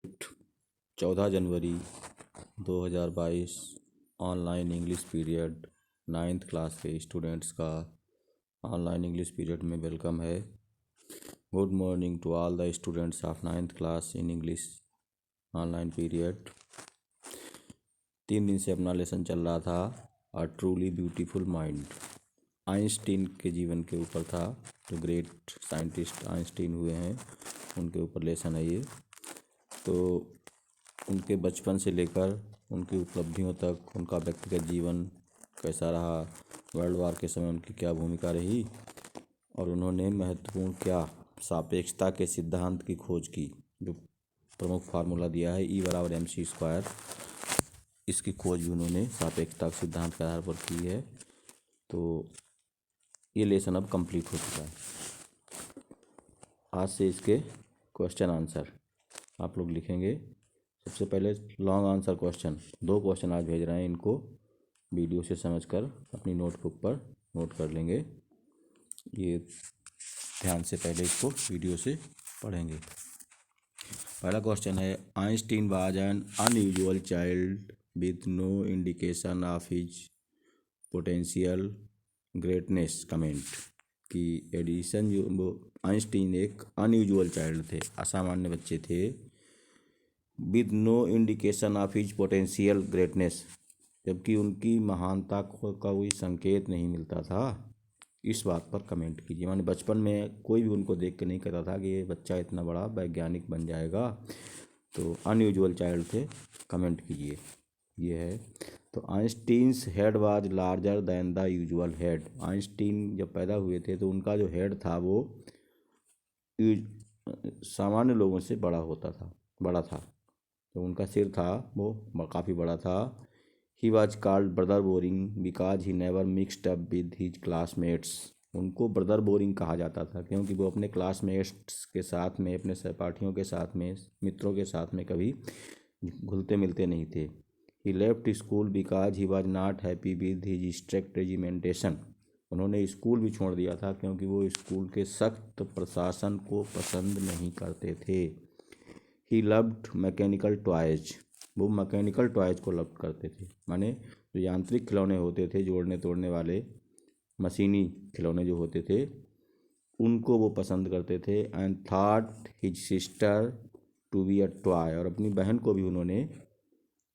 14 जनवरी 2022 online English period 9th class के students का ऑनलाइन इंग्लिश पीरियड में वेलकम है। Good morning to all the students of 9th class in English online period. 3 दिन से अपना लेसन चल रहा था a truly beautiful mind. Einstein के जीवन के ऊपर था, जो ग्रेट साइंटिस्ट आइंस्टीन हुए हैं उनके ऊपर लेसन है ये। तो उनके बचपन से लेकर उनकी उपलब्धियों तक उनका व्यक्तिगत जीवन कैसा रहा, वर्ल्ड वार के समय उनकी क्या भूमिका रही और उन्होंने महत्वपूर्ण क्या सापेक्षता के सिद्धांत की खोज की, जो प्रमुख फार्मूला दिया है E=mc²। इसकी खोज भी उन्होंने सापेक्षता के सिद्धांत के आधार पर की है। तो ये लेसन अब कंप्लीट हो चुका है। आज से इसके क्वेश्चन आंसर आप लोग लिखेंगे। सबसे पहले लॉन्ग आंसर क्वेश्चन 2 क्वेश्चन आज भेज रहे हैं, इनको वीडियो से समझकर अपनी नोटबुक पर नोट कर लेंगे। ये ध्यान से पहले इसको वीडियो से पढ़ेंगे। पहला क्वेश्चन है, Einstein was an unusual child with no indication of his potential greatness. Comment कि एडिसन जो आइंस्टीन एक अनयूजुअल चाइल्ड थे, असामान्य बच्चे थे, with no indication of his potential greatness, जबकि उनकी महानता का कोई संकेत नहीं मिलता था। इस बात पर कमेंट कीजिए। माने बचपन में कोई भी उनको देख के नहीं कहता था कि ये बच्चा इतना बड़ा वैज्ञानिक बन जाएगा। तो अनयूजुअल चाइल्ड थे। कमेंट कीजिए। ये है। तो Einstein's head was larger than the usual head. Einstein जब पैदा हुए थे तो उनका जो हेड था वो सामान्य लोगों से बड़ा था। तो उनका सिर था वो काफ़ी बड़ा था। He was called brother boring because he never mixed up with his classmates. उनको ब्रदर बोरिंग कहा जाता था क्योंकि वो अपने क्लासमेट्स के साथ में, अपने सहपाठियों के साथ में, मित्रों के साथ में कभी घुलते मिलते नहीं थे। He left school because he was not happy with his strict regimentation. उन्होंने स्कूल भी छोड़ दिया था क्योंकि वो स्कूल के सख्त प्रशासन को पसंद नहीं करते थे। He loved mechanical toys. वो मैकेनिकल टॉयज को लव करते थे, माने जो यांत्रिक खिलौने होते थे, जोड़ने तोड़ने वाले मशीनी खिलौने जो होते थे, उनको वो पसंद करते थे। And thought his sister to be a toy. और अपनी बहन को भी उन्होंने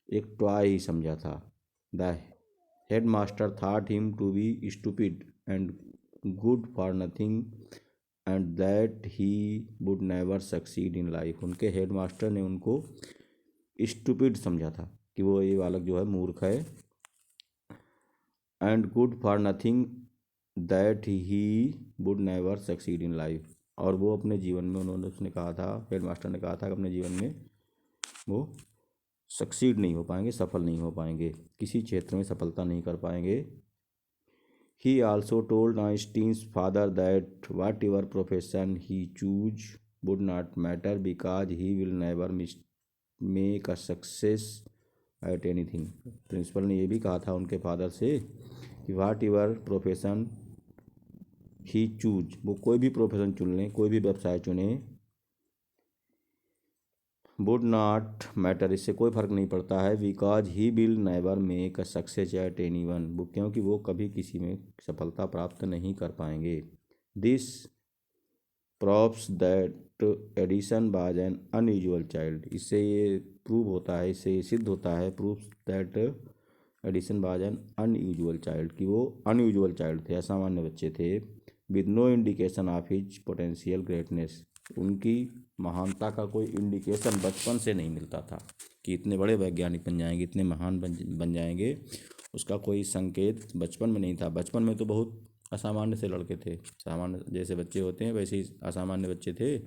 एक टॉय ही समझा था। The head master thought him to be stupid and good for nothing and that he would never succeed in life. उनके हेड मास्टर ने उनको स्टूपिड समझा था कि वो ये बालक जो है मूर्ख है। And good for nothing that he would never succeed in life. और वो अपने जीवन में उसने कहा था, हेड मास्टर ने कहा था कि अपने जीवन में वो सक्सीड नहीं हो पाएंगे, सफल नहीं हो पाएंगे, किसी क्षेत्र में सफलता नहीं कर पाएंगे। He also told Einstein's father that whatever profession he choose would not matter because he will never make a success at anything. Principal ने ये भी कहा था उनके फादर से कि whatever profession he choose, वो कोई भी प्रोफेशन चुन लें, कोई भी व्यवसाय चुने, वुड नॉट मैटर, इससे कोई फर्क नहीं पड़ता है, because he will never make a success at any one, वो क्योंकि वो कभी किसी में सफलता प्राप्त नहीं कर पाएंगे। This proves that Edison was an unusual child. इससे ये प्रूव होता है, इससे ये सिद्ध होता है, proves that Edison was an unusual child, कि वो अनयूजुअल चाइल्ड थे, असामान्य बच्चे थे। With no indication of his potential greatness. उनकी महानता का कोई इंडिकेशन बचपन से नहीं मिलता था कि इतने बड़े वैज्ञानिक बन जाएंगे, इतने महान बन जाएंगे, उसका कोई संकेत बचपन में नहीं था। बचपन में तो बहुत असामान्य से लड़के थे, सामान्य जैसे बच्चे होते हैं वैसे ही असामान्य बच्चे थे,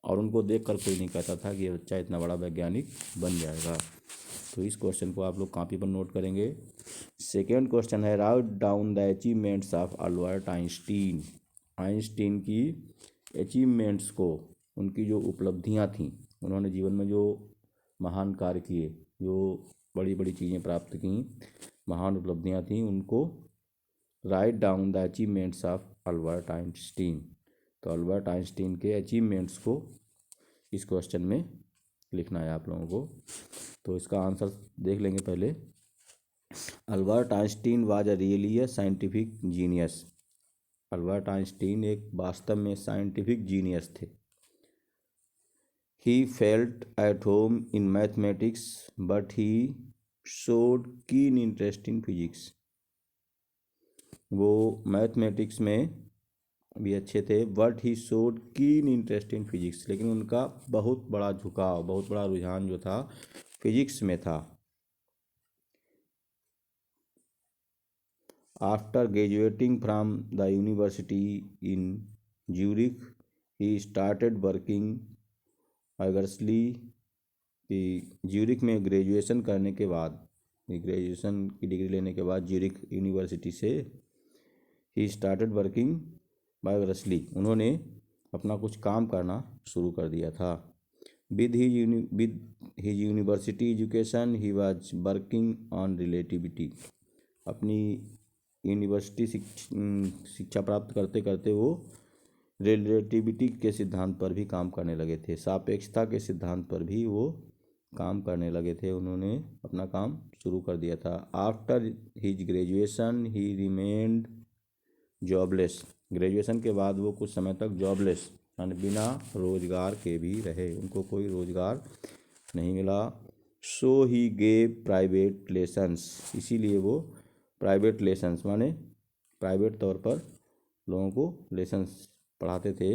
और उनको देखकर कोई नहीं कहता था कि ये बच्चा इतना बड़ा वैज्ञानिक बन जाएगा। तो इस क्वेश्चन को आप लोग कॉपी पर नोट करेंगे। सेकेंड क्वेश्चन है, write down the achievements of Albert Einstein. Einstein की अचीवमेंट्स को, उनकी जो उपलब्धियां थीं, उन्होंने जीवन में जो महान कार्य किए, जो बड़ी बड़ी चीज़ें प्राप्त की, महान उपलब्धियां थीं, उनको write down the achievements of Albert Einstein. तो अल्बर्ट आइंस्टीन के अचीवमेंट्स को इस क्वेश्चन में लिखना है आप लोगों को। तो इसका आंसर देख लेंगे पहले। Albert Einstein was a really a scientific genius. Albert Einstein एक वास्तव में साइंटिफिक जीनियस थे। He felt at home in mathematics but he showed keen interest in physics. वो मैथमेटिक्स में भी अच्छे थे, but he showed keen interest in physics, लेकिन उनका बहुत बड़ा झुकाव, बहुत बड़ा रुझान जो था फिजिक्स में था। After graduating from the university in Zurich he started working eagerly. Zurich में ग्रेजुएशन करने के बाद, ग्रेजुएशन की डिग्री लेने के बाद ज्यूरिख यूनिवर्सिटी से ही स्टार्टेड वर्किंग बायोग्रसली, उन्होंने अपना कुछ काम करना शुरू कर दिया था। With his university education he was working on relativity. अपनी यूनिवर्सिटी शिक्षा प्राप्त करते करते वो रिलेटिविटी के सिद्धांत पर भी काम करने लगे थे, सापेक्षता के सिद्धांत पर भी वो काम करने लगे थे, उन्होंने अपना काम शुरू कर दिया था। आफ्टर हिज ग्रेजुएशन ही रिमेन्ड जॉबलेस। ग्रेजुएशन के बाद वो कुछ समय तक जॉबलेस यानी बिना रोजगार के भी रहे, उनको कोई रोजगार नहीं मिला। सो ही गेव प्राइवेट लेसन्स, इसीलिए वो प्राइवेट लेसन्स माने प्राइवेट तौर पर लोगों को लेसन्स पढ़ाते थे।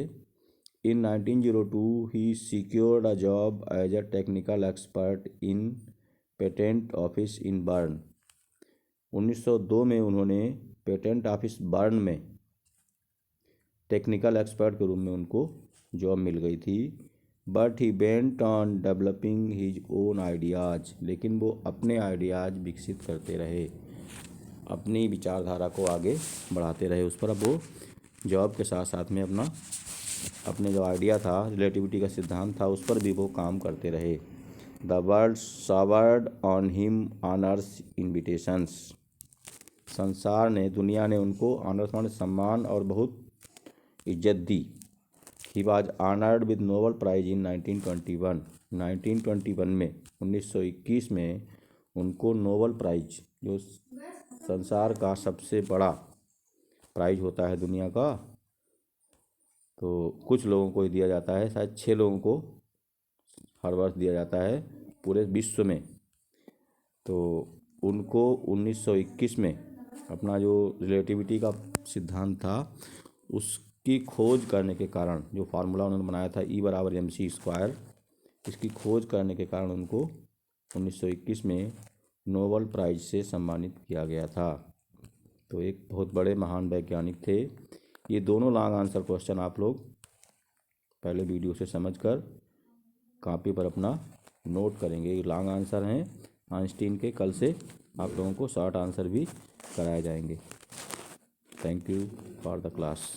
In 1902 he secured a job as a technical expert in patent office in Bern. 1902 में उन्होंने पेटेंट ऑफिस बर्न में टेक्निकल एक्सपर्ट के रूप में उनको जॉब मिल गई थी। But he went on developing his own ideas, लेकिन वो अपने आइडियाज़ विकसित करते रहे, अपनी विचारधारा को आगे बढ़ाते रहे। उस पर अब वो जॉब के साथ साथ में अपने जो आइडिया था, रिलेटिविटी का सिद्धांत था, उस पर भी वो काम करते रहे। The world showered on him honours invitations. संसार ने, दुनिया ने उनको ऑनर्स माने सम्मान और बहुत इज्जत दी। He was honoured with Nobel prize in 1921। 1921 में 1921 में उनको नोबल प्राइज, जो संसार का सबसे बड़ा प्राइज होता है दुनिया का, तो कुछ लोगों को ही दिया जाता है, शायद 6 लोगों को हर वर्ष दिया जाता है पूरे विश्व में। तो उनको 1921 में अपना जो रिलेटिविटी का सिद्धांत था उसकी खोज करने के कारण, जो फार्मूला उन्होंने बनाया था E=mc², इसकी खोज करने के कारण उनको 1921 में नोबल प्राइज से सम्मानित किया गया था। तो एक बहुत बड़े महान वैज्ञानिक थे। ये दोनों लॉन्ग आंसर क्वेश्चन आप लोग पहले वीडियो से समझकर कॉपी पर अपना नोट करेंगे। ये लॉन्ग आंसर हैं आइंस्टीन के। कल से आप लोगों को शॉर्ट आंसर भी कराए जाएंगे। Thank you for the class.